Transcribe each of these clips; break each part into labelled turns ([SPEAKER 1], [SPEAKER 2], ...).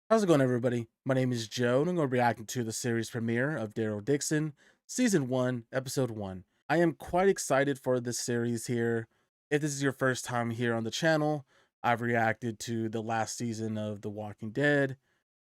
[SPEAKER 1] How's it going, everybody? My name is Joe, and I'm going to be reacting to the series premiere of Daryl Dixon, Season 1, Episode 1. I am quite excited for this series here. If this is your first time here on the channel, I've reacted to the last season of The Walking Dead,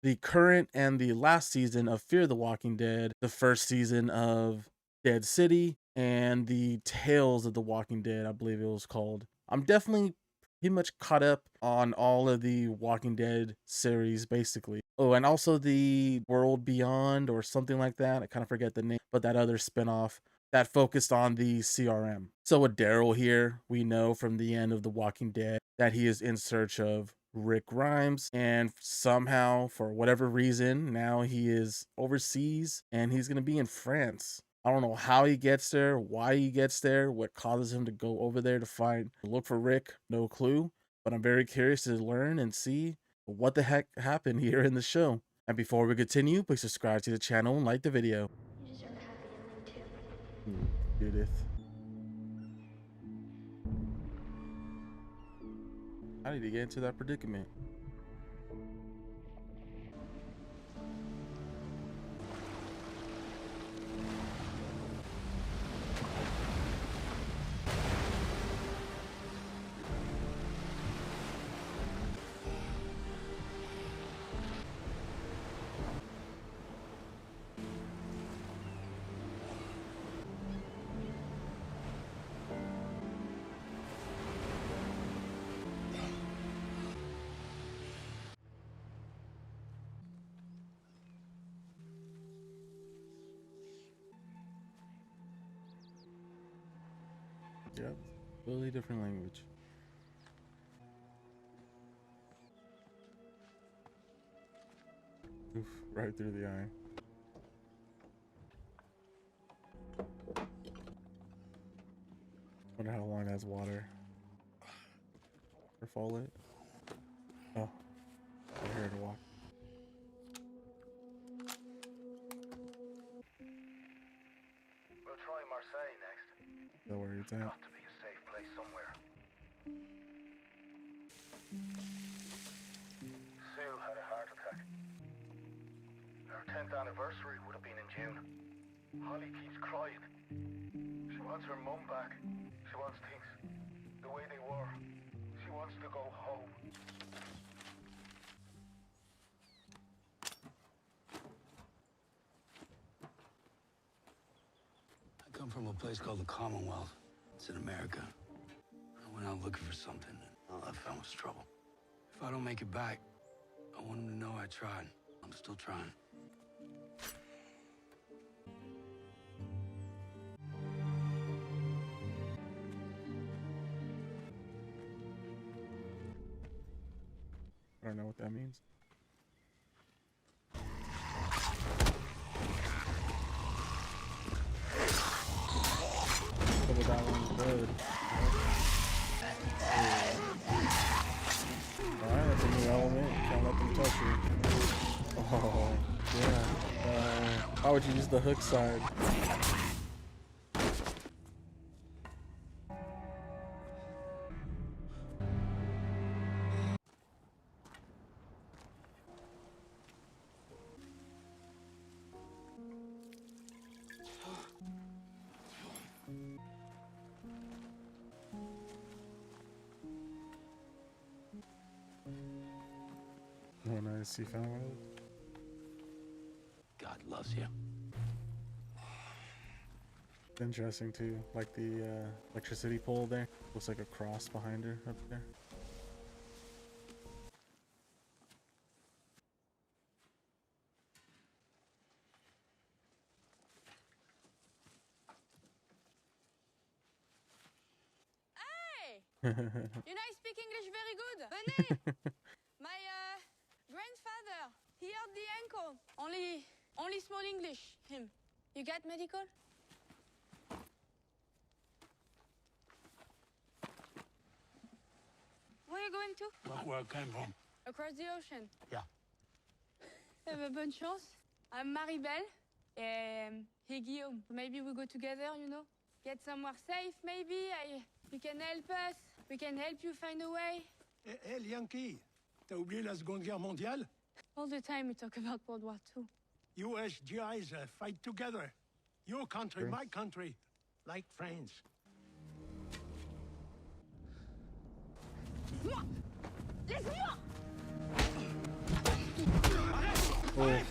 [SPEAKER 1] the current and the last season of Fear the Walking Dead, the first season of Dead City, and the Tales of the Walking Dead, I believe it was called. I'm definitely pretty much caught up on all of the Walking Dead series, basically. Oh, and also the World Beyond or something like that. I kind of forget the name, but that other spinoff that focused on the CRM. So with Daryl here, we know from the end of The Walking Dead that he is in search of Rick Grimes, and somehow, for whatever reason, now he is overseas and he's gonna be in France. I don't know how he gets there, why he gets there, what causes him to go over there to look for Rick, no clue. But I'm very curious to learn and see what the heck happened here in the show. And before we continue, please subscribe to the channel and like the video.
[SPEAKER 2] You deserve a happy ending too.
[SPEAKER 1] Judith. How did he get into that predicament? Yep, totally different language. Oof, right through the eye. Wonder how long that's water. Or fall it. Oh, we're here to walk.
[SPEAKER 3] We'll try Marseille next.
[SPEAKER 1] Is that where it's at?
[SPEAKER 3] Got to be a safe place somewhere. Sue had a heart attack. Her 10th anniversary would have been in June. Holly keeps crying. She wants her mum back. She wants things the way they were. She wants to go home.
[SPEAKER 4] I come from a place called the Commonwealth. It's in America. I went out looking for something, and all I found was trouble. If I don't make it back, I want them to know I tried. I'm still trying.
[SPEAKER 1] I don't know what that means. Double that one good. Alright, that's a new element. Can't let them touch you. Oh, yeah. Why would you use the hook side? Oh, nice. You found one.
[SPEAKER 4] God loves you.
[SPEAKER 1] Interesting too, like the electricity pole there. Looks like a cross behind her up there.
[SPEAKER 5] Hey! You know, I speak English very good. Venez! My grandfather, he hurt the ankle. Only small English, him. You got medical? Where are you going to?
[SPEAKER 4] Where I came from.
[SPEAKER 5] Across the ocean.
[SPEAKER 4] Yeah.
[SPEAKER 5] Have a bonne chance. I'm Maribel. Hey, Guillaume. Maybe we go together, you know? Get somewhere safe, maybe. You can help us. We can help you find a way.
[SPEAKER 6] Hé, Yankee, t'as oublié la Seconde Guerre mondiale?
[SPEAKER 5] All the time we talk about World War II.
[SPEAKER 6] US GIs fight together. Your country,
[SPEAKER 1] Sure.
[SPEAKER 6] my country, like friends.
[SPEAKER 5] Laisse-moi!
[SPEAKER 1] Oh.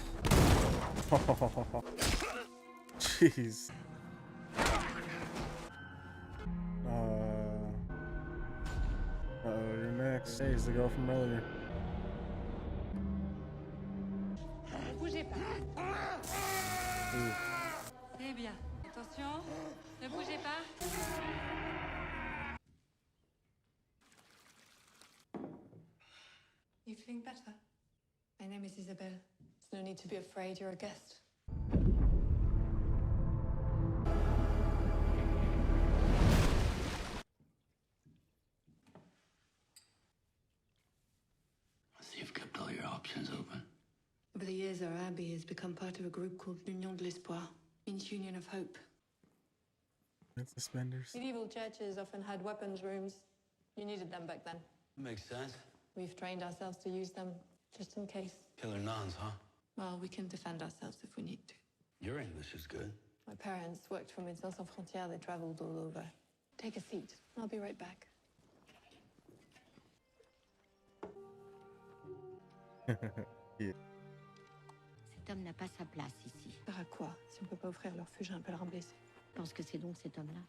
[SPEAKER 1] Jeez. You're next. Hey, it's the girl from earlier.
[SPEAKER 5] Ne bougez pas.
[SPEAKER 1] Ooh.
[SPEAKER 5] Eh bien, attention, ne bougez pas. You feeling better? My name is Isabelle. There's no need to be afraid, you're a guest.
[SPEAKER 4] I see you've kept all your options open.
[SPEAKER 5] Over the years, our abbey has become part of a group called l'Union de l'Espoir, means Union of Hope.
[SPEAKER 1] That's suspenders.
[SPEAKER 5] Medieval churches often had weapons rooms. You needed them back then.
[SPEAKER 4] Makes sense.
[SPEAKER 5] We've trained ourselves to use them, just in case.
[SPEAKER 4] Killer nuns, huh?
[SPEAKER 5] Well, we can defend ourselves if we need to.
[SPEAKER 4] Your English is good.
[SPEAKER 5] My parents worked for Médecins Sans Frontières. They traveled all over. Take a seat. I'll be right back.
[SPEAKER 1] Yeah.
[SPEAKER 7] Cet homme n'a pas sa place ici.
[SPEAKER 5] Faire à quoi si on peut pas offrir leur refuge à un pèlerin blessé?
[SPEAKER 7] Je pense que c'est donc cet homme-là.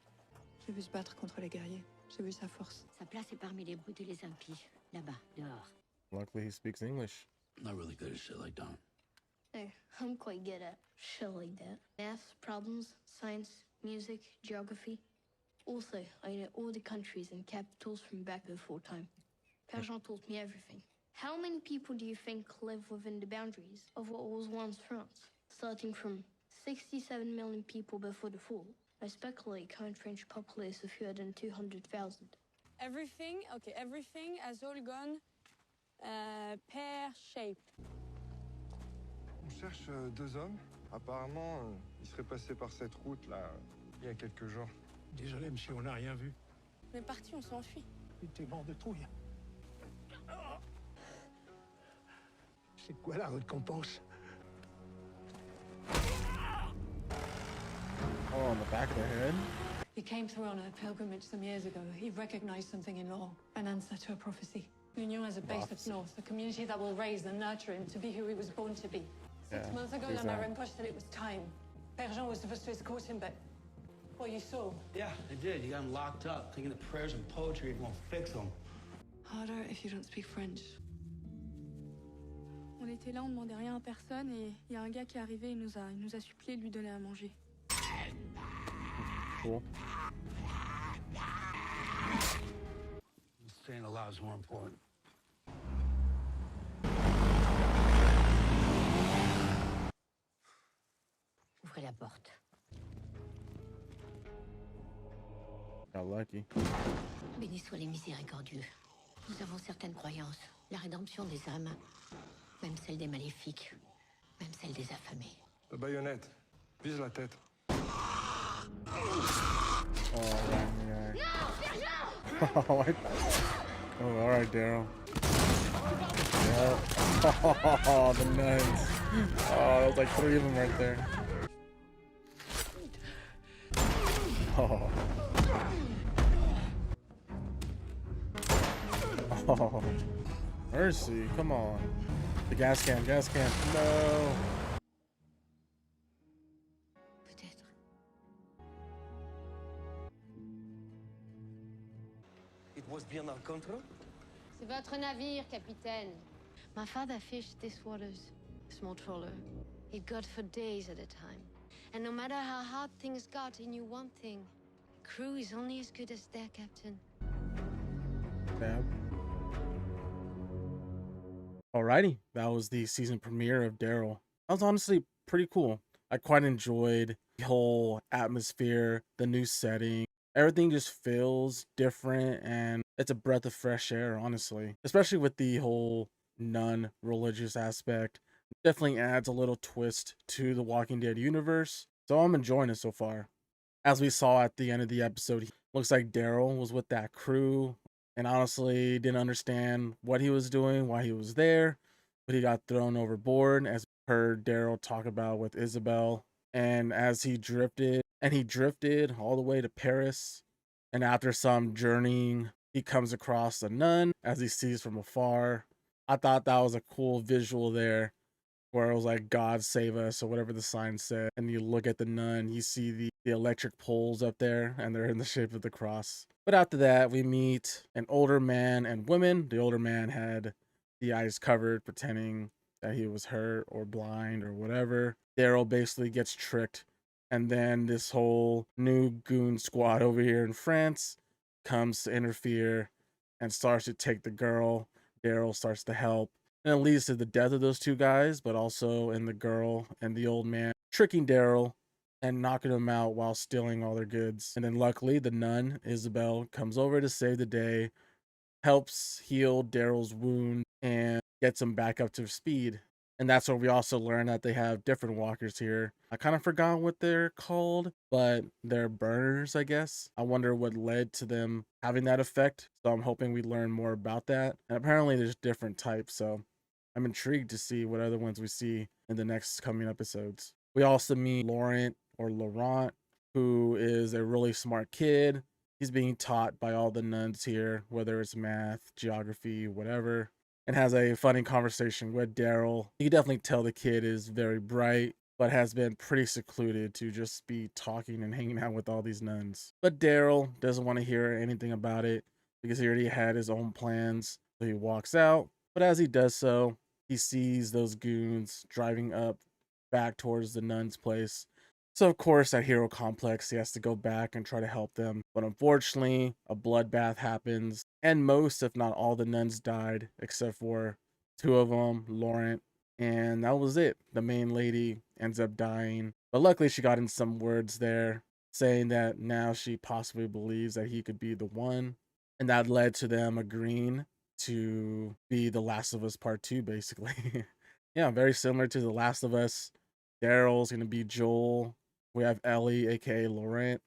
[SPEAKER 5] J'ai vu se battre contre les guerriers. J'ai vu sa force.
[SPEAKER 7] Sa place est parmi les brutes et les impies. Là-bas, dehors.
[SPEAKER 1] Luckily, he speaks English.
[SPEAKER 4] Not really good at shit like that.
[SPEAKER 2] Hey, I'm quite good at shit like that. Math, problems, science, music, geography. Also, I know all the countries and capitals from back before time. Père Jean taught me everything. How many people do you think live within the boundaries of what was once France? Starting from 67 million people before the fall, I speculate current French populace of fewer than 200,000.
[SPEAKER 5] Everything has all gone pear-shaped.
[SPEAKER 8] On cherche deux hommes. Apparemment, ils seraient passés par cette route-là il y a quelques jours.
[SPEAKER 6] Désolé, monsieur, on n'a rien vu.
[SPEAKER 5] On est parti, on s'enfuit.
[SPEAKER 6] Il était mort de trouille. C'est quoi la récompense?
[SPEAKER 1] Oh, on the back of the head.
[SPEAKER 5] He came through on a pilgrimage some years ago. He recognized something in law, an answer to a prophecy. L'Union has a base up
[SPEAKER 1] Prophecy.
[SPEAKER 5] north, a community that will raise and nurture him to be who he was born to be. Six
[SPEAKER 1] Yeah,
[SPEAKER 5] months ago,
[SPEAKER 1] who's
[SPEAKER 5] the
[SPEAKER 1] that?
[SPEAKER 5] Marin pushed that it was time. Père Jean was supposed to escort him, but what you saw,
[SPEAKER 4] Yeah, I did. You got him locked up, thinking the prayers and poetry won't fix him.
[SPEAKER 5] harder if you don't speak French. On était là, on demandait rien à personne et il y a un gars qui est arrivé, il nous a supplié de lui donner à manger.
[SPEAKER 1] Cool.
[SPEAKER 4] Staying alive is more important.
[SPEAKER 7] Ouvrez la porte.
[SPEAKER 1] Got lucky.
[SPEAKER 7] Bénis soient les miséricordieux. Nous avons certaines croyances. La rédemption des âmes, même celle des maléfiques, même celle des affamés.
[SPEAKER 8] La baïonnette. Vise la tête.
[SPEAKER 1] Oh, right in the eye. Oh, all right, Daryl. Yep. Oh, the nuns. Oh, there's like 3 of them right there. Oh. Oh. Mercy, come on. The gas can, gas can. No.
[SPEAKER 7] Peut-être.
[SPEAKER 9] It was beyond our control.
[SPEAKER 10] C'est votre navire, capitaine. My father fished this waters, small trawler. He'd got for days at a time. And no matter how hard things got, he knew one thing. Crew is only as good as their captain.
[SPEAKER 1] Tab. Alrighty, that was the season premiere of Daryl. That was honestly pretty cool. I quite enjoyed the whole atmosphere, the new setting. Everything just feels different and it's a breath of fresh air, honestly. Especially with the whole nun religious aspect. Definitely adds a little twist to the Walking Dead universe. So I'm enjoying it so far. As we saw at the end of the episode, looks like Daryl was with that crew and honestly didn't understand what he was doing, why he was there. but he got thrown overboard, as we heard Daryl talk about with Isabel. And as he drifted all the way to Paris, and after some journeying, he comes across a nun as he sees from afar. I thought that was a cool visual there, where it was like, God save us, or whatever the sign said. And you look at the nun, you see the electric poles up there, and they're in the shape of the cross. But after that, we meet an older man and woman. The older man had the eyes covered, pretending that he was hurt or blind or whatever. Daryl basically gets tricked. And then this whole new goon squad over here in France comes to interfere and starts to take the girl. Daryl starts to help. And it leads to the death of those two guys, but also in the girl and the old man tricking Daryl and knocking him out while stealing all their goods. And then luckily, the nun, Isabel, comes over to save the day, helps heal Daryl's wound, and gets him back up to speed. And that's where we also learn that they have different walkers here. I kind of forgot what they're called, but they're burners, I guess. I wonder what led to them having that effect. So I'm hoping we learn more about that. And apparently there's different types, so I'm intrigued to see what other ones we see in the next coming episodes. We also meet Laurent, who is a really smart kid. He's being taught by all the nuns here, whether it's math, geography, whatever, and has a funny conversation with Daryl. You can definitely tell the kid is very bright, but has been pretty secluded to just be talking and hanging out with all these nuns. But Daryl doesn't want to hear anything about it because he already had his own plans, so he walks out. But as he does so, he sees those goons driving up back towards the nun's place. So of course, at Hero Complex, he has to go back and try to help them. But unfortunately, a bloodbath happens, and most, if not all, the nuns died, except for two of them, Laurent, and that was it. The main lady ends up dying. But luckily, she got in some words there, saying that now she possibly believes that he could be the one. And that led to them agreeing to be The Last of Us Part 2, basically. Yeah, very similar to The Last of Us. Daryl's going to be Joel. We have Ellie, aka Laurent,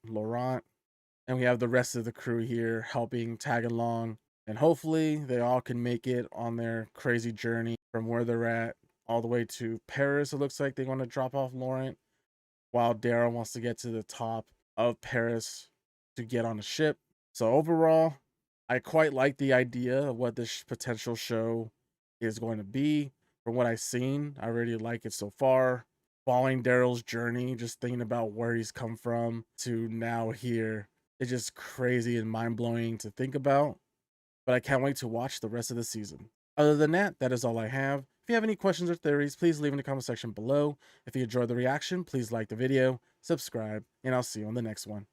[SPEAKER 1] and we have the rest of the crew here helping tag along. And hopefully they all can make it on their crazy journey from where they're at all the way to Paris. It looks like they're going to drop off Laurent, while Daryl wants to get to the top of Paris to get on a ship. So overall, I quite like the idea of what this potential show is going to be. From what I've seen, I really like it so far. Following Daryl's journey, just thinking about where he's come from to now here, it's just crazy and mind-blowing to think about. But I can't wait to watch the rest of the season. Other than that, that is all I have. If you have any questions or theories, please leave in the comment section below. If you enjoyed the reaction, please like the video, subscribe, and I'll see you on the next one.